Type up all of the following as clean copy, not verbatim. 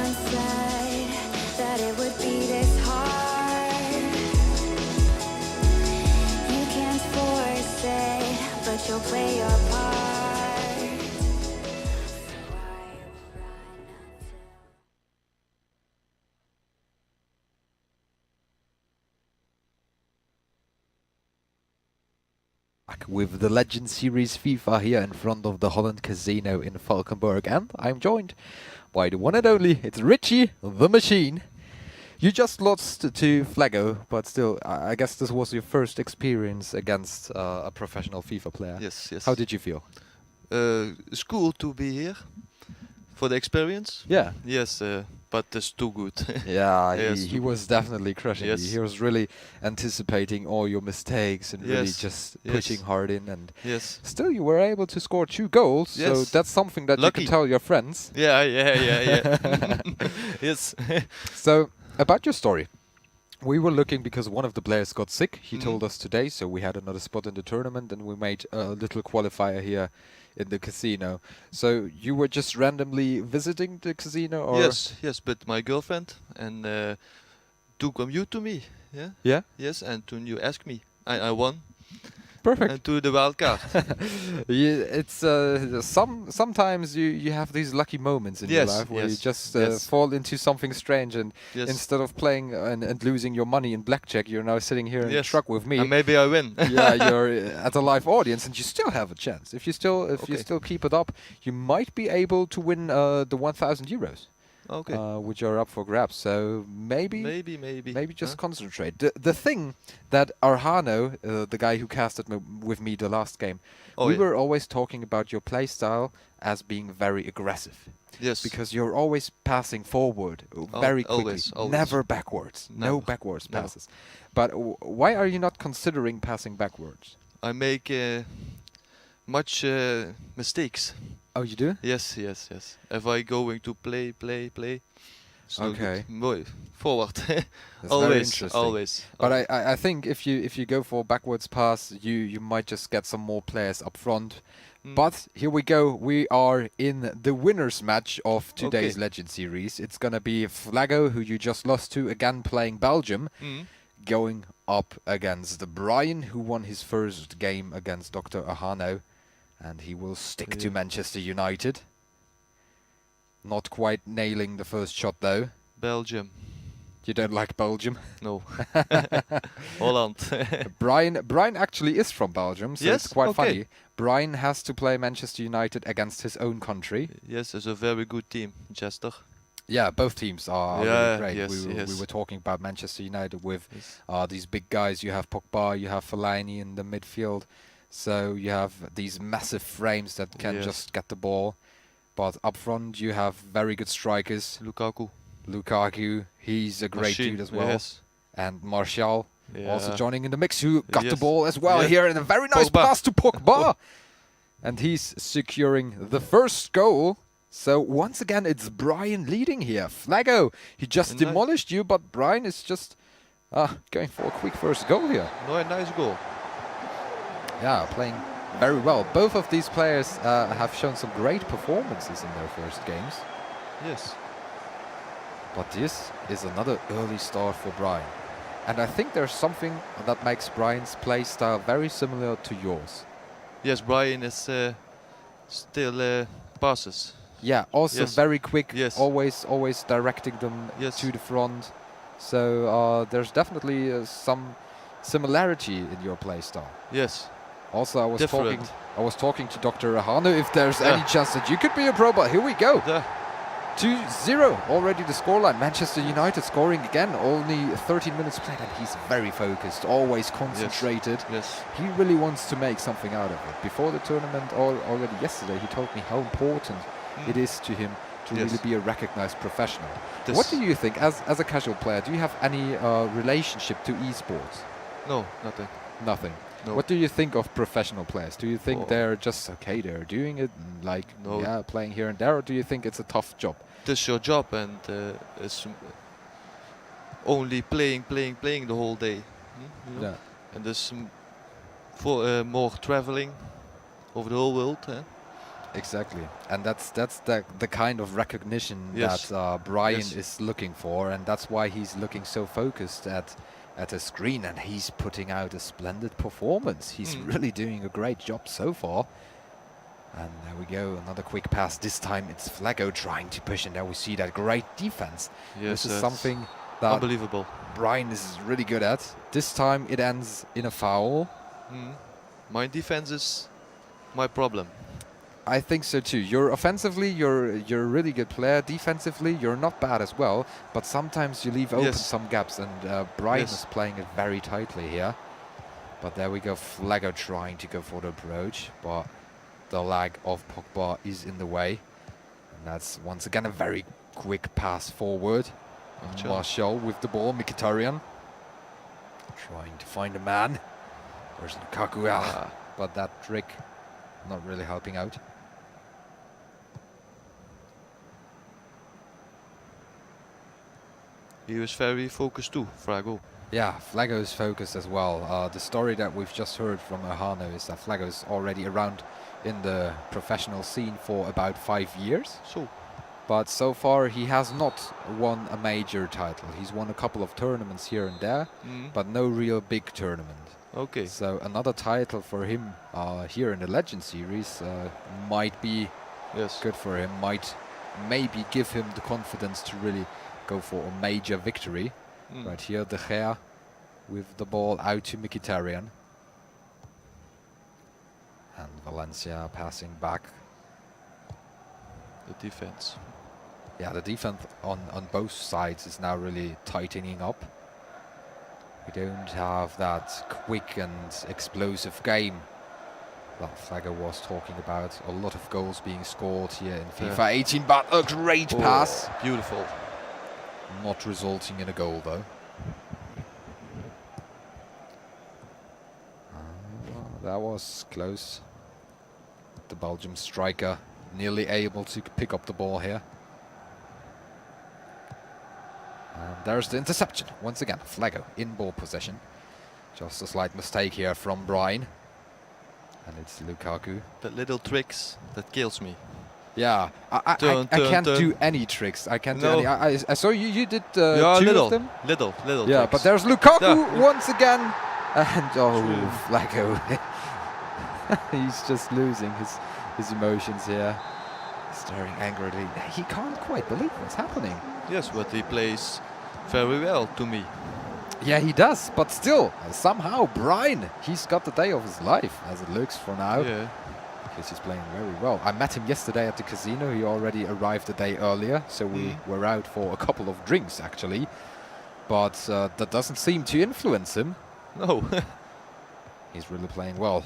one said that it would be this hard. You can't force it, but you'll play your part. So I will run until with the Legend Series FIFA here in front of the Holland Casino in Valkenburg, and I'm joined by the one and only, it's Richie the Machine. You just lost to Flaggo, but still, I guess this was your first experience against a professional FIFA player. Yes, yes. How did you feel? It's cool to be here for the experience. Yeah. Yes, but it's too good. Yeah, Yes. he was definitely crushing Yes. you. He was really anticipating all your mistakes and really Yes. just Yes. pushing hard in, and Yes. still you were able to score 2 goals, so Yes. that's something that Lucky. you can tell your friends. Yeah. Yes. So, about your story. We were looking because one of the players got sick, he told us today, so we had another spot in the tournament and we made a little qualifier here in the casino. So you were just randomly visiting the casino, or? Yes, but my girlfriend and to come you to me. Yeah. Yeah? Yes, and when you ask me, I won. Perfect. And to the wild card. Yeah, it's sometimes you have these lucky moments in your Yes, life where you yes, just yes. fall into something strange, and Yes. instead of playing and losing your money in blackjack, you're now sitting here in the Yes. truck with me. And maybe I win. Yeah, you're at a live audience, and you still have a chance. If you still keep it up, you might be able to win the 1,000 euros, Okay. which are up for grabs. So maybe just Huh? concentrate. The thing that Arhano, the guy who casted with me the last game, Oh, we yeah. were always talking about your play style as being very aggressive. Yes. Because you're always passing forward very quickly, always. never backwards. No Never. backwards Never. passes. But why are you not considering passing backwards? I make much mistakes. Oh, you do? Yes. If I going to play, it's no Okay. good. Boy, forward. That's very interesting. always. But I think if you go for backwards pass, you might just get some more players up front. But here we go. We are in the winners match of today's Okay. Legend Series. It's gonna be Flaggo, who you just lost to, again playing Belgium, going up against Bryan, who won his first game against Dr. Ahano, and he will stick to Yeah. Manchester United. Not quite nailing the first shot though. Belgium. You don't like Belgium? No. Holland. Bryan actually is from Belgium, so Yes? it's quite Okay. funny. Bryan has to play Manchester United against his own country. Yes, it's a very good team, Chester. Yeah, both teams are Yeah, really great. yes, We yes. were talking about Manchester United with Yes. these big guys. You have Pogba, you have Fellaini in the midfield. So you have these massive frames that can Yes. just get the ball. But up front you have very good strikers. Lukaku, he's a great Machine, dude as well. Yes. And Martial, also Yeah. joining in the mix, who got the Yes. ball as well Yeah. here, and a very nice Pogba. pass to Pogba. And he's securing the first goal. So once again, it's Bryan leading here. Flaggo, he just Nice. demolished you, but Bryan is just going for a quick first goal here. No, a nice goal. Yeah, playing very well. Both of these players have shown some great performances in their first games. Yes. But this is another early start for Bryan. And I think there's something that makes Bryan's play style very similar to yours. Yes, Bryan is still passes. Yeah, also Yes. very quick, Yes. always directing them Yes. to the front. So there's definitely some similarity in your play style. Yes. Also, I was Different. talking to Dr. Ahano if there's any Yeah. chance that you could be a pro, but here we go. There. 2-0 already the scoreline. Manchester United scoring again, only 13 minutes played, and he's very focused, always concentrated. Yes. He really wants to make something out of it. Before the tournament, already yesterday, he told me how important it is to him to Yes. really be a recognized professional. This- What do you think, as a casual player, do you have any relationship to esports? No, nothing. Nothing. No. What do you think of professional players? Do you think Oh. they're just okay, they're doing it, and like, No. yeah, playing here and there, or do you think it's a tough job? This is your job, and it's only playing the whole day. You know? Yeah. And there's for more traveling over the whole world. Exactly, and that's the kind of recognition Yes. that Bryan Yes. is looking for, and that's why he's looking so focused at a screen, and he's putting out a splendid performance. He's really doing a great job so far. And there we go, another quick pass. This time it's Flaggo trying to push, and there we see that great defense. Yes, This is that's something that unbelievable. Bryan is really good at. This time it ends in a foul. My defense is my problem. I think so too. You're offensively, you're a really good player. Defensively, you're not bad as well. But sometimes you leave open Yes. some gaps, and Bryan Yes. is playing it very tightly here. But there we go, Flaggo trying to go for the approach, but the lag of Pogba is in the way. And that's once again a very quick pass forward. Martial with the ball, Mkhitaryan trying to find a man. There's Lukaku, but that trick not really helping out. He was very focused too, Flaggo. Yeah, Flaggo is focused as well. The story that we've just heard from Ohano is that Flaggo is already around in the professional scene for about 5 years. But so far he has not won a major title. He's won a couple of tournaments here and there, but no real big tournament. Okay. So another title for him here in the Legend Series might be good for him, might maybe give him the confidence to really go for a major victory. Right here, De Gea with the ball out to Mkhitaryan. And Valencia passing back. The defense. Yeah, the defense on both sides is now really tightening up. We don't have that quick and explosive game that Flaggo was talking about. A lot of goals being scored here in FIFA 18, but a great pass. Beautiful. Not resulting in a goal though. That was close. The Belgium striker nearly able to pick up the ball here. And there's the interception. Once again, Flaggo in ball possession. Just a slight mistake here from Bryan. And it's Lukaku. The little tricks that kills me. Yeah, I can't do any tricks. I can't do any. I saw you did two of them. Little yeah, tricks. but there's Lukaku once again. And Flaggo. He's just losing his emotions here. Staring angrily. He can't quite believe what's happening. Yes, but he plays very well to me. Yeah, he does, but still, somehow Bryan, he's got the day of his life, as it looks for now. Yeah. Because he's playing very well. I met him yesterday at the casino. He already arrived a day earlier, so we were out for a couple of drinks, actually. But that doesn't seem to influence him. No. He's really playing well.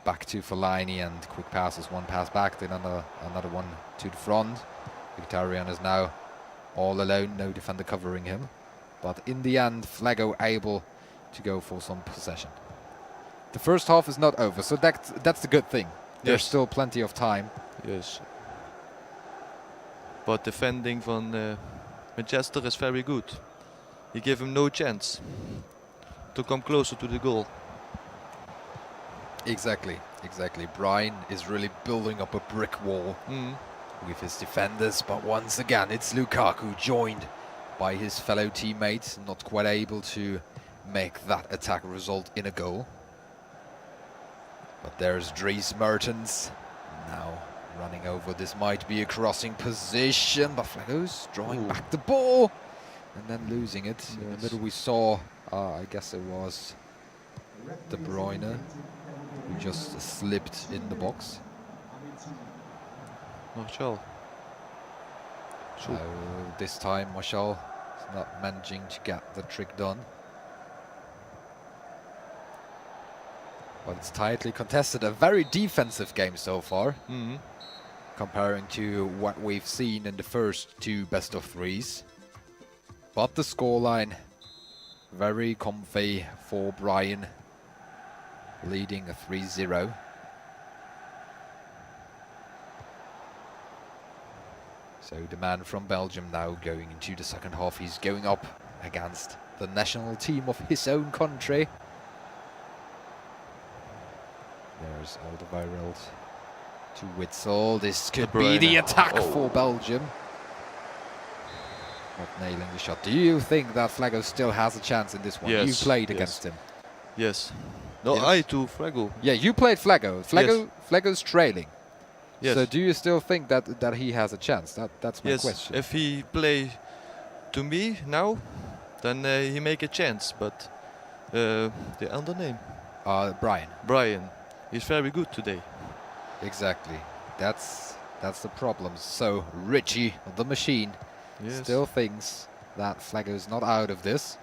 Back to Fellaini and quick passes. One pass back, then another one to the front. Mkhitaryan is now all alone, no defender covering him. But in the end, Flaggo able to go for some possession. The first half is not over, so that's the good thing. There's still plenty of time. Yes. But defending van Manchester is very good. He gave him no chance to come closer to the goal. Exactly. Bryan is really building up a brick wall with his defenders, but once again it's Lukaku joined by his fellow teammates, not quite able to make that attack result in a goal. But there's Dries Mertens now running over. This might be a crossing position, but Flaggo's drawing back the ball and then losing it. In the middle we saw, I guess it was De Bruyne, who just slipped in the box. Martial. So this time Martial is not managing to get the trick done. But it's tightly contested. A very defensive game so far, comparing to what we've seen in the first two best of threes. But the scoreline, very comfy for Bryan, leading a 3-0. So the man from Belgium now going into the second half. He's going up against the national team of his own country. There's Alderweireld To Witsel, this could De be the Bruyne. attack Oh. for Belgium. Not nailing the shot. Do you think that Flaggo still has a chance in this one? You Yes, played yes. against him. Yes. No, Yes. I too, Flaggo. Yeah, you played Flaggo. Flaggo's trailing. Yes. So do you still think that he has a chance? That's my Yes. question. If he play to me now, then he make a chance. But the other name, Bryan. Bryan, he's very good today. Exactly. That's the problem. So Richie, the machine, Yes. still thinks that Flaggo's not out of this.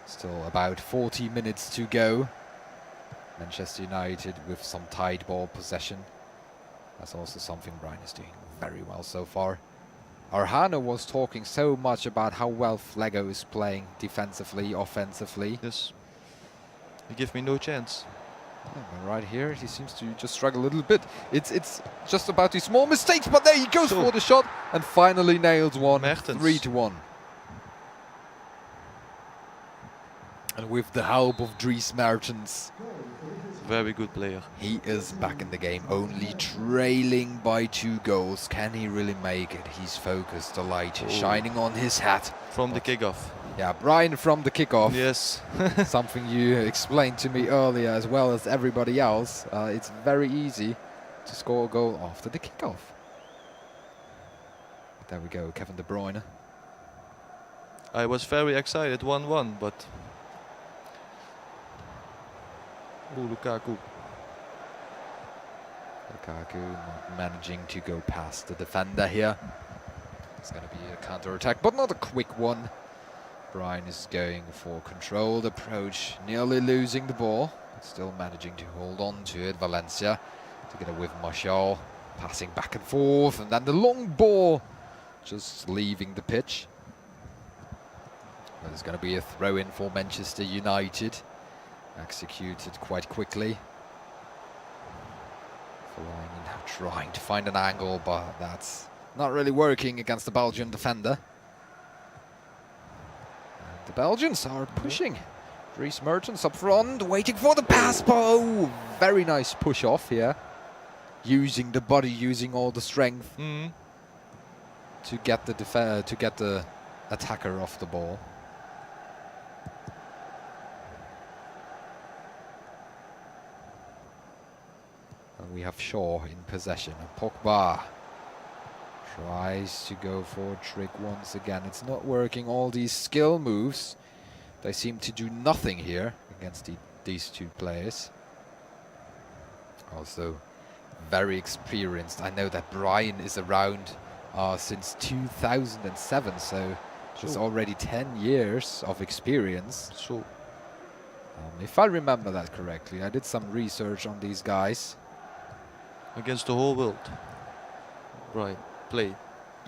Still about 40 minutes to go. Manchester United with some tight ball possession. That's also something Bryan is doing very well so far. Arhano was talking so much about how well Flaggo is playing defensively, offensively. Yes. He give me no chance. Yeah, but right here, he seems to just struggle a little bit. It's just about these small mistakes, but there he goes So- for the shot and finally nails one. Mertens. 3-1. And with the help of Dries Mertens, Very good player. he is back in the game, only trailing by 2 goals. Can he really make it? He's focused, the light shining on his hat. From the kickoff. Yeah, Bryan from the kickoff. Yes. Something you explained to me earlier as well as everybody else. It's very easy to score a goal after the kickoff. There we go, Kevin De Bruyne. I was very excited, 1-1, but... Oh, Lukaku. Lukaku not managing to go past the defender here. It's going to be a counter-attack, but not a quick one. Bryan is going for controlled approach, nearly losing the ball, but still managing to hold on to it. Valencia together with Martial, passing back and forth, and then the long ball just leaving the pitch. There's going to be a throw-in for Manchester United, executed quite quickly. Fellaini now trying to find an angle, but that's not really working against the Belgian defender. The Belgians are pushing. Dries Mertens up front, waiting for the pass. Oh, very nice push off here. Using the body, using all the strength to get the attacker off the ball. And we have Shaw in possession. Pogba tries to go for a trick once again. It's not working. All these skill moves, they seem to do nothing here against these two players. Also very experienced. I know that Bryan is around since 2007, so it's already 10 years of experience. So, If I remember that correctly, I did some research on these guys. against the whole world. Right. Play.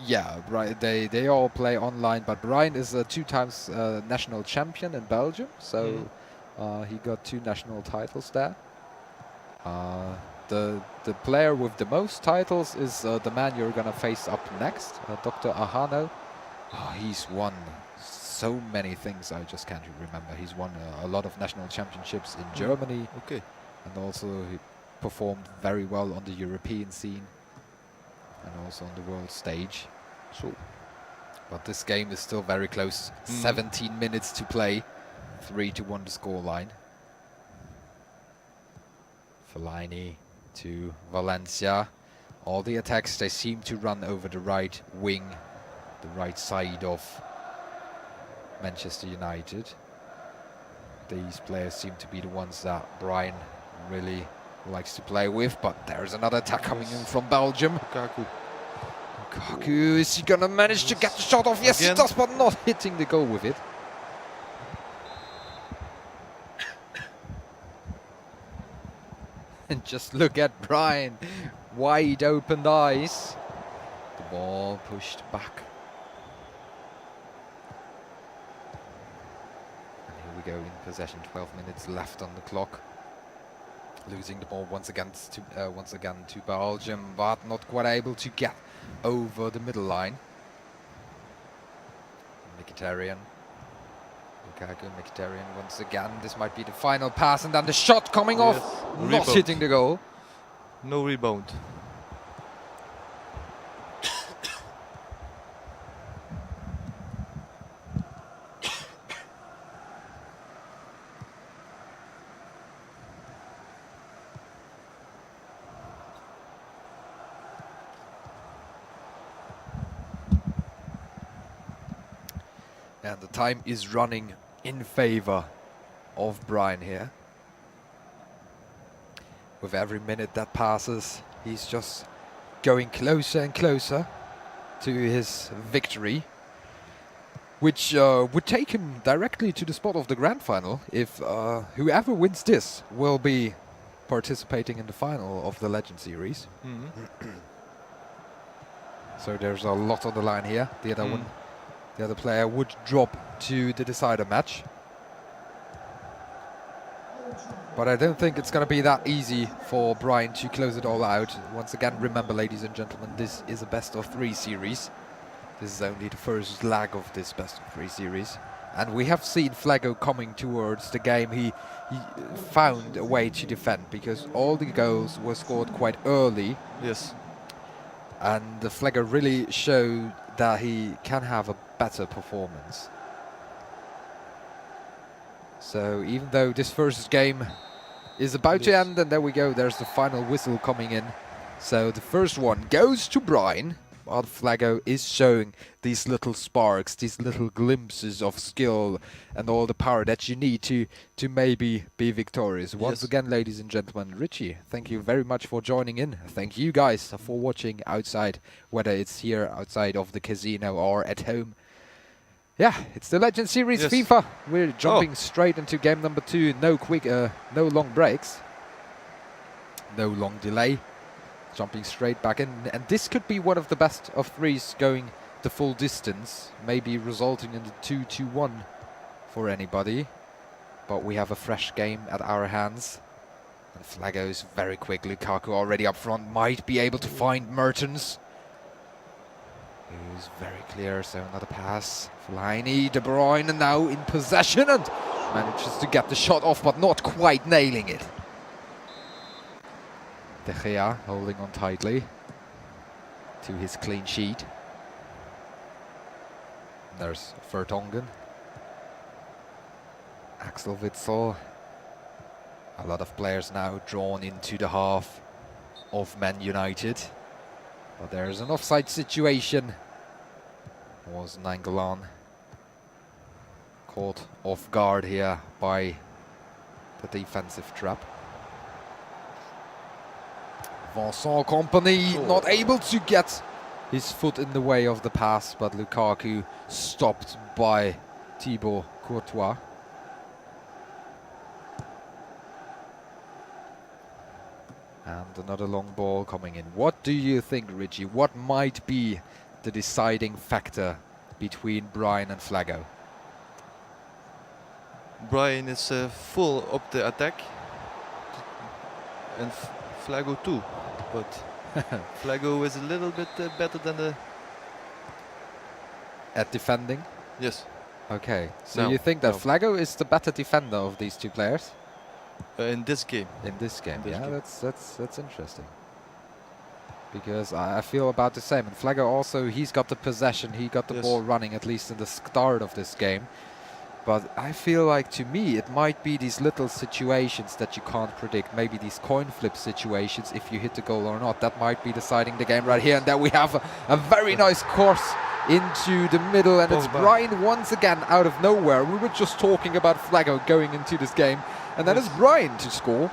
Yeah, right. They all play online, but Bryan is a 2 times national champion in Belgium, so he got 2 national titles there. The player with the most titles is the man you're gonna face up next, Dr. Ahano. He's won so many things I just can't remember. He's won a lot of national championships in Germany, Okay. and also he performed very well on the European scene and also on the world stage. So, But this game is still very close. 17 minutes to play. 3-1 the scoreline. Fellaini to Valencia. All the attacks, they seem to run over the right wing, the right side of Manchester United. These players seem to be the ones that Bryan really likes to play with, but there's another attack coming in from Belgium. Lukaku. Lukaku, is he gonna manage to get the shot off? Yes, Again. he does, but not hitting the goal with it. And just look at Bryan, wide opened eyes. The ball pushed back. And here we go in possession, 12 minutes left on the clock. Losing the ball once again to Belgium, but not quite able to get over the middle line. Mkhitaryan. Lukaku, Mkhitaryan once again. This might be the final pass, and then the shot coming off, not Rebound. hitting the goal. No rebound. And the time is running in favor of Bryan here. With every minute that passes, he's just going closer and closer to his victory, which would take him directly to the spot of the grand final if whoever wins this will be participating in the final of the Legend Series. So there's a lot on the line here. The other player would drop to the decider match. But I don't think it's going to be that easy for Bryan to close it all out. Once again, remember, ladies and gentlemen, this is a best-of-3 series. This is only the first leg of this best-of-3 series. And we have seen Flaggo coming towards the game. He found a way to defend because all the goals were scored quite early. Yes. And the Flaggo really showed that he can have a better performance. So even though this first game is about to end, and there we go, there's the final whistle coming in. So the first one goes to Bryan, while Flaggo is showing these little sparks, these little glimpses of skill and all the power that you need to maybe be victorious. Once again, ladies and gentlemen, Richie, thank you very much for joining in. Thank you guys for watching outside, whether it's here outside of the casino or at home. Yeah, it's the Legend Series FIFA. We're jumping straight into game number 2. No long breaks. No long delay. Jumping straight back in. And this could be one of the best of 3s going the full distance. Maybe resulting in the 2-2-1 for anybody. But we have a fresh game at our hands. And Flaggo is very quick. Lukaku already up front. Might be able to find Mertens. Who's very clear, so another pass. Fellaini, De Bruyne now in possession and manages to get the shot off, but not quite nailing it. De Gea holding on tightly to his clean sheet. There's Vertonghen. Axel Witsel. A lot of players now drawn into the half of Man United. But there's an offside situation. Was Nangolan caught off guard here by the defensive trap. Vincent Kompany not able to get his foot in the way of the pass, but Lukaku stopped by Thibaut Courtois. And another long ball coming in. What do you think, Richie? What might be the deciding factor between Bryan and Flaggo? Bryan is full up the attack. And Flaggo too. But Flaggo is a little bit better than the... At defending? Yes. Okay. So you think that Flaggo is the better defender of these two players? In this game. In this game, yeah, that's interesting. Because I feel about the same. And Flaggo also, he's got the possession, he got the ball running at least in the start of this game. But I feel like, to me, it might be these little situations that you can't predict. Maybe these coin flip situations, if you hit the goal or not. That might be deciding the game right here. And then we have a very nice course into the middle. And it's Bryan once again out of nowhere. We were just talking about Flaggo going into this game. And then it's Bryan to score.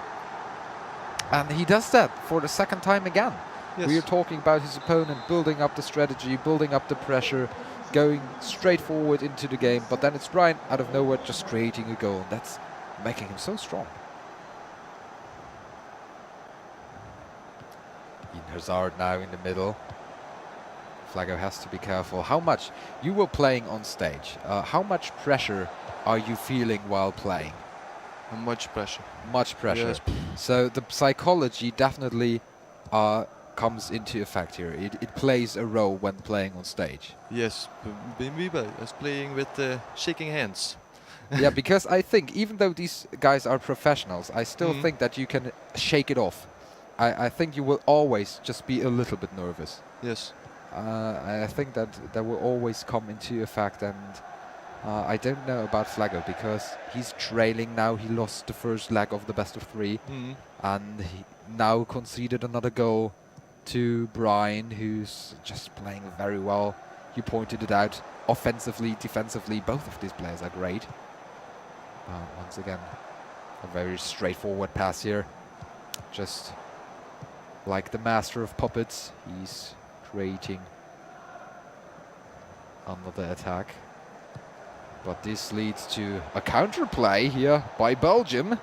And he does that for the second time again. We are talking about his opponent building up the strategy, building up the pressure, going straight forward into the game. But then it's Bryan out of nowhere just creating a goal. That's making him so strong. Eden Hazard now in the middle. Flaggo has to be careful. How much, you were playing on stage, how much pressure are you feeling while playing? Much pressure. Much pressure. Yes. So the psychology definitely comes into effect here. It plays a role when playing on stage. Yes, Bimbiba is playing with shaking hands. Yeah, because I think even though these guys are professionals, I still think that you can shake it off. I think you will always just be a little bit nervous. Yes. I think that will always come into effect, and I don't know about Flaggo because he's trailing now. He lost the first leg of the best of 3, and he now conceded another goal to Bryan, who's just playing very well. You pointed it out. Offensively, defensively, both of these players are great. Once again, a very straightforward pass here. Just like the master of puppets, he's creating another attack. But this leads to a counterplay here by Belgium.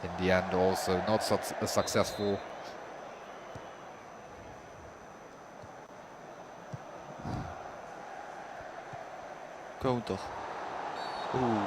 In the end, also not successful. Counter. Ooh.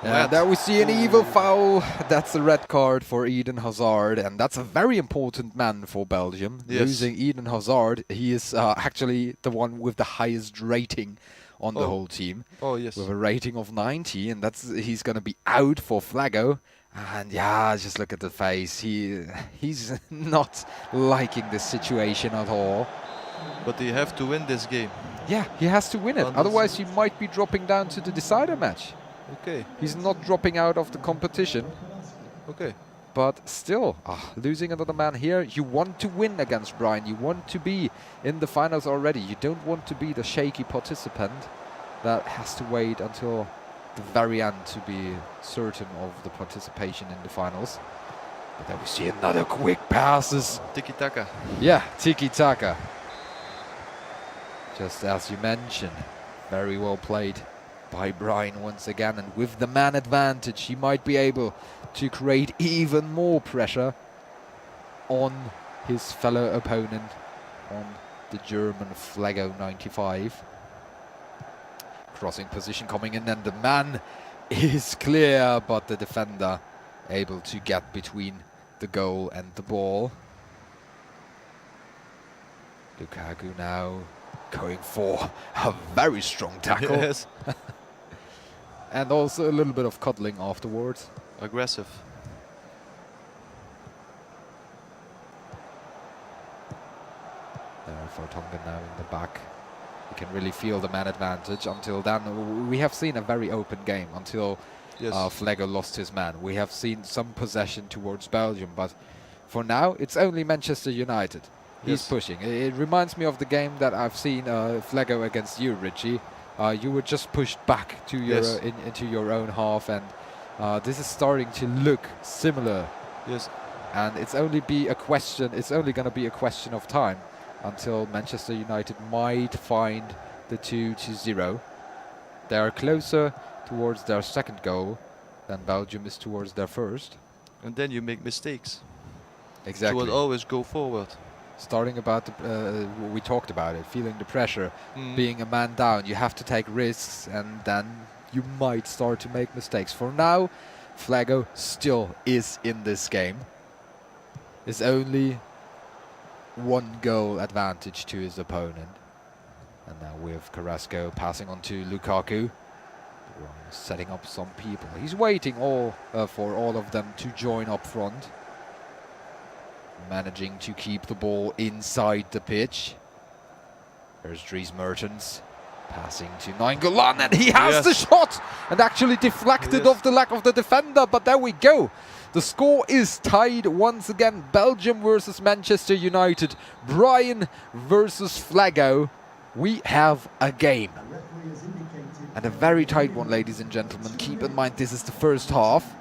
And there we see an evil foul. That's a red card for Eden Hazard, and that's a very important man for Belgium. Yes. Losing Eden Hazard, he is actually the one with the highest rating on the whole team. Oh, yes. With a rating of 90, and he's going to be out for Flaggo. And yeah, just look at the face. He's not liking this situation at all. But they have to win this game. Yeah, he has to win it. Otherwise, he might be dropping down to the decider match. Okay. He's not dropping out of the competition. Okay. But still, losing another man here, you want to win against Bryan. You want to be in the finals already. You don't want to be the shaky participant that has to wait until the very end to be certain of the participation in the finals. But then we see another quick passes. Tiki-taka. Yeah, tiki-taka. Just as you mentioned, very well played by Bryan once again, and with the man advantage he might be able to create even more pressure on his fellow opponent, on the German Flaggo95. Crossing position coming in, and the man is clear, but the defender able to get between the goal and the ball. Lukaku now going for a very strong tackle. Yes. And also a little bit of cuddling afterwards. Aggressive. There for Tonga now in the back. You can really feel the man advantage. Until then, we have seen a very open game until Flaggo lost his man. We have seen some possession towards Belgium, but for now, it's only Manchester United. He's pushing. It reminds me of the game that I've seen Flaggo against you, Richie. You were just pushed back to your into your own half, and this is starting to look similar. Yes. And it's only be a question. It's only going to be a question of time until Manchester United might find the 2-0. They are closer towards their second goal than Belgium is towards their first. And then you make mistakes. Exactly. You will always go forward. Starting about we talked about it, feeling the pressure, being a man down, you have to take risks, and then you might start to make mistakes. For now, Flaggo still is in this game. It's only one goal advantage to his opponent. And now with Carrasco passing on to Lukaku, setting up some people. He's waiting for all of them to join up front. Managing to keep the ball inside the pitch. There's Dries Mertens passing to Nainggolan, and he has the shot and actually deflected off the leg of the defender, but there we go. The score is tied once again. Belgium versus Manchester United. Bryan versus Flaggo. We have a game. And a very tight one, ladies and gentlemen. Keep in mind this is the first half.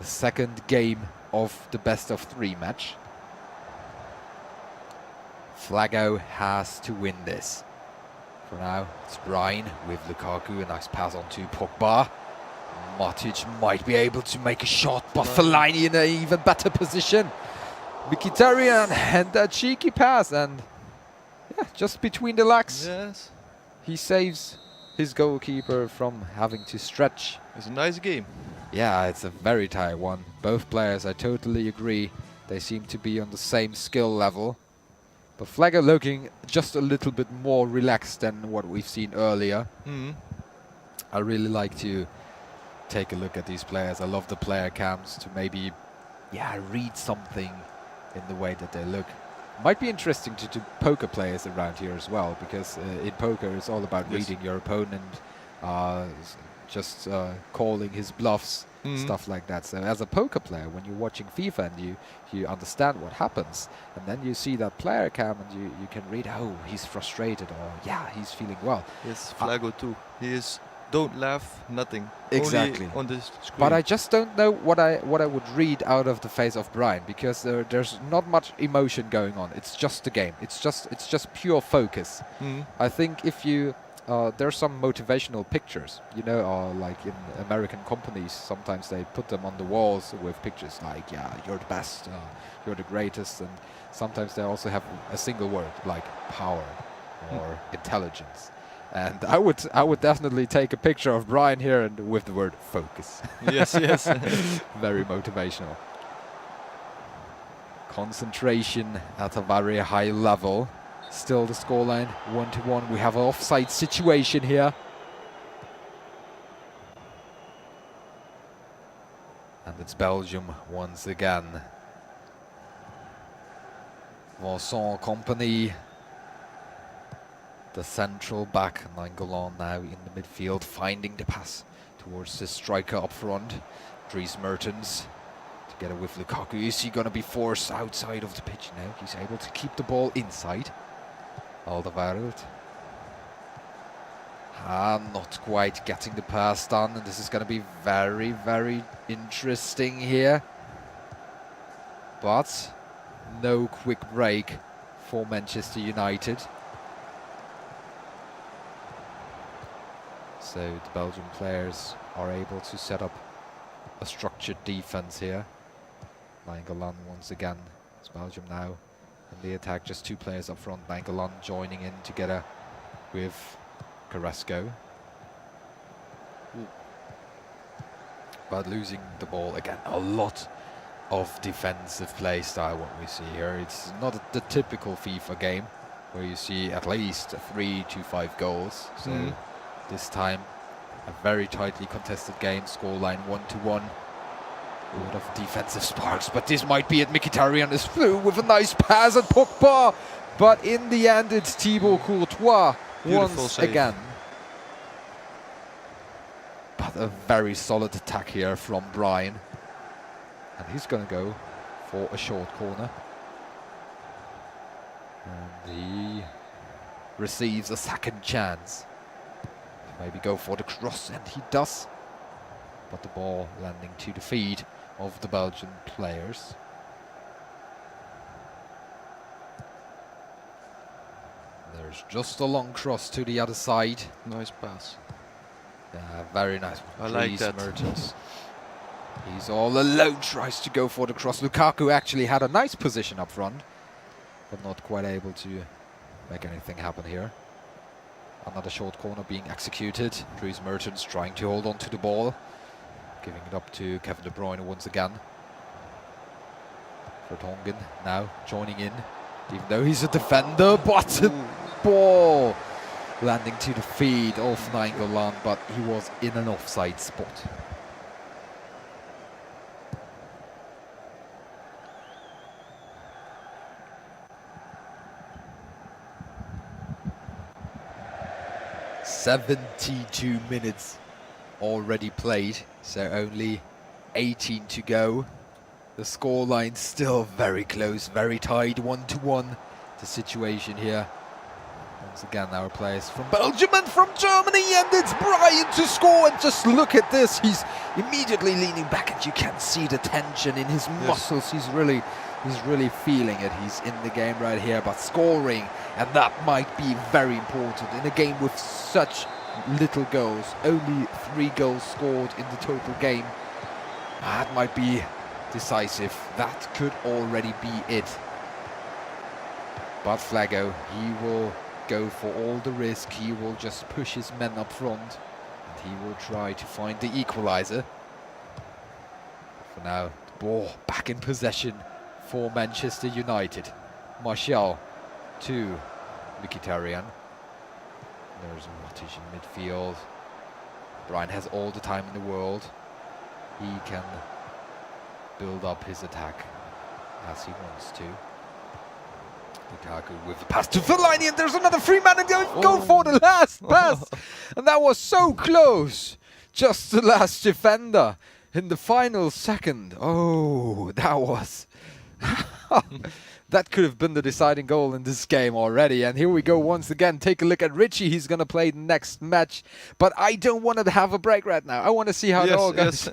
The second game of the best of 3 match. Flaggo has to win this. For now, it's Bryan with Lukaku, a nice pass on to Pogba. Matic might be able to make a shot, but Fellaini in an even better position. Mkhitaryan and a cheeky pass, and yeah, just between the legs. Yes. He saves his goalkeeper from having to stretch. It's a nice game. Yeah, it's a very tight one. Both players, I totally agree. They seem to be on the same skill level. But Flaggo looking just a little bit more relaxed than what we've seen earlier. I really like to take a look at these players. I love the player cams to maybe, yeah, read something in the way that they look. Might be interesting to poker players around here as well, because in poker it's all about reading your opponent, just calling his bluffs, stuff like that. So as a poker player, when you're watching FIFA and you understand what happens, and then you see that player cam and you can read, oh, he's frustrated, or yeah, he's feeling well. Yes, Flaggo too. He is, don't laugh, nothing. Exactly. Only on the screen. But I just don't know what I would read out of the face of Bryan, because there's not much emotion going on. It's just a game. It's just pure focus. I think if you there's some motivational pictures, you know, like in American companies, sometimes they put them on the walls with pictures like, yeah, you're the best, you're the greatest, and sometimes they also have a single word like power or intelligence. And I would definitely take a picture of Bryan here and with the word focus. Yes, yes. Very motivational. Concentration at a very high level. Still the scoreline 1-1. We have an offside situation here. And it's Belgium once again. Vincent Company, the central back, Nainggolan now in the midfield, finding the pass towards the striker up front, Dries Mertens, together with Lukaku. Is he going to be forced outside of the pitch now? He's able to keep the ball inside. Alderweireld. Not quite getting the pass done, and this is going to be very, very interesting here. But no quick break for Manchester United. So the Belgian players are able to set up a structured defense here. Nainggolan once again. It's Belgium now in the attack. Just two players up front. Nainggolan joining in together with Carrasco. But losing the ball again. A lot of defensive play style what we see here. It's not the typical FIFA game where you see at least 3 to 5 goals. So this time a very tightly contested game, scoreline 1-1. A lot of defensive sparks, but this might be it. Mkhitaryan is through with a nice pass at Pogba, but in the end it's Thibaut Courtois once again. But a very solid attack here from Bryan, and he's going to go for a short corner, and he receives a second chance. Maybe go for the cross, and he does, but the ball landing to the feet of the Belgian players. There's just a long cross to the other side. Nice pass. Yeah, very nice. I like that. Mertens. He's all alone, tries to go for the cross. Lukaku actually had a nice position up front, but not quite able to make anything happen here. Another short corner being executed. Dries Mertens trying to hold on to the ball. Giving it up to Kevin De Bruyne once again. Vertonghen now joining in, even though he's a defender, but a ball landing to the feet of Nainggolan, but he was in an offside spot. "72 minutes already played, so only 18 to go. The scoreline still very close, very tight, 1-1. The situation here. Once again, our players from Belgium and from Germany, and it's Bryan to score. And just look at this, he's immediately leaning back, and you can see the tension in his muscles. He's really feeling it. He's in the game right here, but scoring, and that might be very important in a game with such little goals. Only 3 goals scored in the total game. That might be decisive. That could already be it. But Flaggo, he will go for all the risk. He will just push his men up front, and he will try to find the equalizer. For now, the ball back in possession for Manchester United. Martial to Mkhitaryan. There's Matic in midfield. Bryan has all the time in the world. he can build up his attack as he wants to. Lukaku with the pass to Fellaini, and there's another free man, and go for the last pass! And that was so close! Just the last defender in the final second. Oh, that was... that could have been the deciding goal in this game already. And here we go once again. Take a look at Richie. He's going to play the next match. But I don't want to have a break right now. I want to see how it all goes.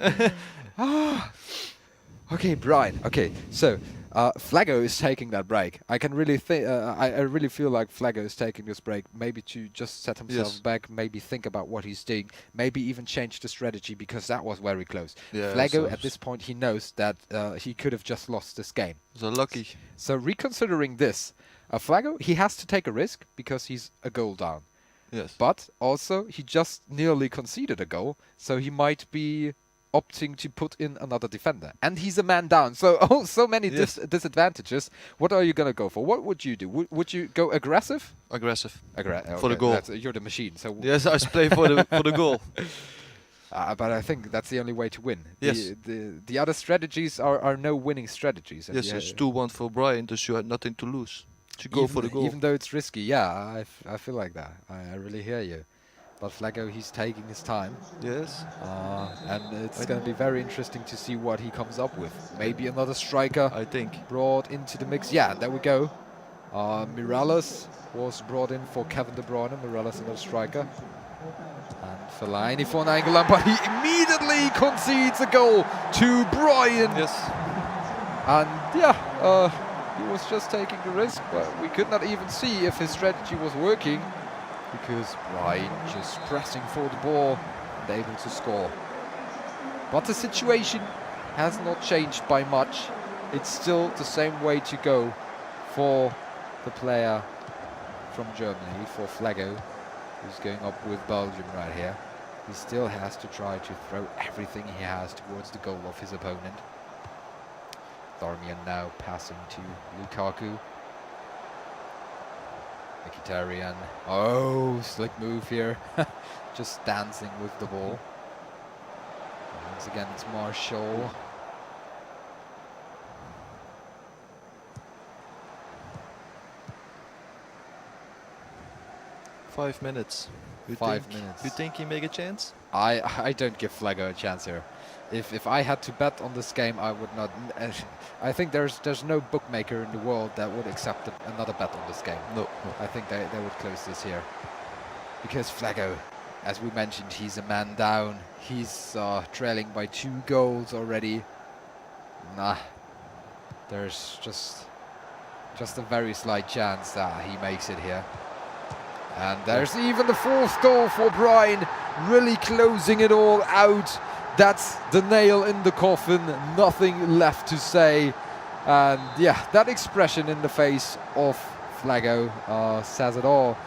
Okay, Bryan. Okay, so Flaggo is taking that break. I can really think. I really feel like Flaggo is taking this break, maybe to just set himself back, maybe think about what he's doing, maybe even change the strategy, because that was very close. Flaggo at this point, he knows that he could have just lost this game. So lucky. So reconsidering this, Flaggo, he has to take a risk because he's a goal down. Yes. But also he just nearly conceded a goal, so he might be opting to put in another defender, and he's a man down, so so many disadvantages. What are you gonna go for? What would you do? Would you go aggressive? Aggressive. Okay, for the goal. You're the machine. So yes, I play for the goal. But I think that's the only way to win. Yes. The other strategies are no winning strategies. Yes, it's 2-1 for Bryan, so you had nothing to lose. To go for the goal. Even though it's risky, yeah, I feel like that. I really hear you. But Flaggo, he's taking his time. Yes. And it's going to be very interesting to see what he comes up with. Maybe another striker, I think, brought into the mix. Yeah, there we go. Mirallas was brought in for Kevin De Bruyne. Mirallas, another striker. And Fellaini for an angle, but he immediately concedes a goal to Bryan. Yes. And yeah, he was just taking the risk, but we could not even see if his strategy was working, because Bryan just pressing for the ball and able to score. But the situation has not changed by much. It's still the same way to go for the player from Germany, for Flaggo, who's going up with Belgium right here. He still has to try to throw everything he has towards the goal of his opponent. Darmian now passing to Lukaku. Mkhitaryan. Oh, slick move here. Just dancing with the ball. And once again, it's Marshall. Five minutes. You 5 minutes. You think he make a chance? I don't give Flaggo a chance here. If I had to bet on this game, I would not. I think there's no bookmaker in the world that would accept another bet on this game. No. I think they would close this here. Because Flaggo, as we mentioned, he's a man down. He's trailing by 2 goals already. Nah, there's just a very slight chance that he makes it here. And there's even the 4th goal for Bryan, really closing it all out. That's the nail in the coffin, nothing left to say. And yeah, that expression in the face of Flaggo says it all.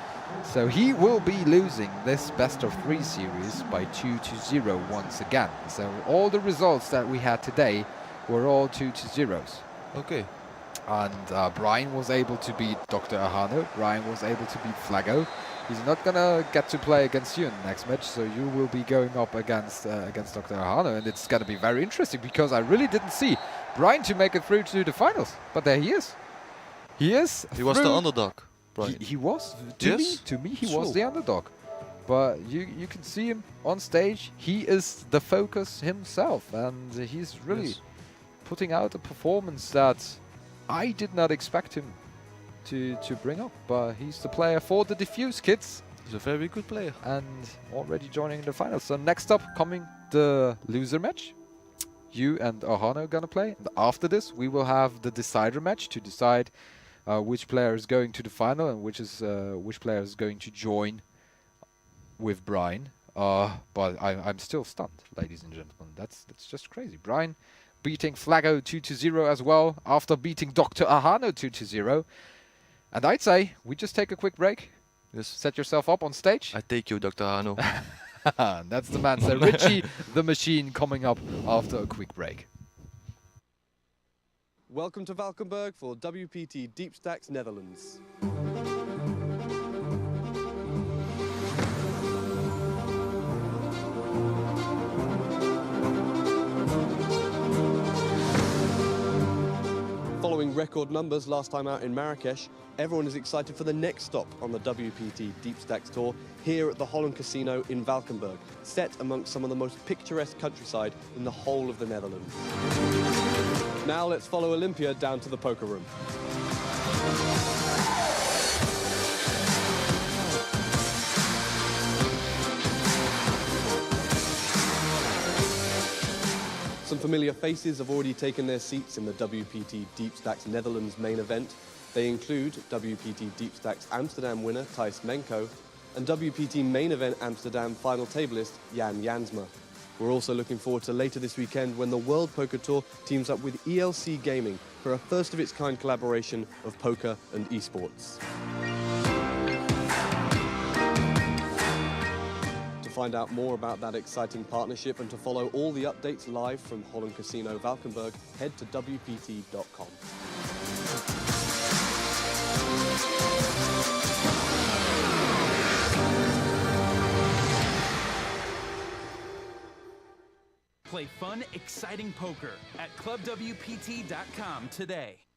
So he will be losing this best-of-3 series by 2-0 once again. So all the results that we had today were all 2-0s. Okay. And Bryan was able to beat Dr. Ahano. Bryan was able to beat Flaggo. He's not gonna get to play against you in the next match, so you will be going up against Dr. Ahano, and it's gonna be very interesting, because I really didn't see Bryan to make it through to the finals, but there he is. He is. He was the underdog. Bryan. He was. To me, he True. was the underdog. But you can see him on stage. He is the focus himself, and he's really putting out a performance that I did not expect him to bring up, but he's the player for the Diffuse kids. He's a very good player. And already joining the finals. So next up, coming the loser match. You and Ahano gonna play. And after this, we will have the decider match to decide which player is going to the final and which player is going to join with Bryan. But I'm still stunned, ladies and gentlemen. That's just crazy. Bryan beating Flaggo 2-0 as well, after beating Dr. Ahano 2-0. And I'd say we just take a quick break. Yes. Set yourself up on stage. I take you, Dr. Ahano. That's the man. So Richie, the machine, coming up after a quick break. Welcome to Valkenburg for WPT Deep Stacks Netherlands. Following record numbers last time out in Marrakesh, everyone is excited for the next stop on the WPT Deep Stacks Tour here at the Holland Casino in Valkenburg, set amongst some of the most picturesque countryside in the whole of the Netherlands. Now let's follow Olympia down to the poker room. Some familiar faces have already taken their seats in the WPT Deep Stacks Netherlands main event. They include WPT Deep Stacks Amsterdam winner Thijs Menko and WPT main event Amsterdam final tableist Jan Jansma. We're also looking forward to later this weekend when the World Poker Tour teams up with ELC Gaming for a first-of-its-kind collaboration of poker and esports. To find out more about that exciting partnership and to follow all the updates live from Holland Casino Valkenburg, head to WPT.com. Play fun, exciting poker at ClubWPT.com today.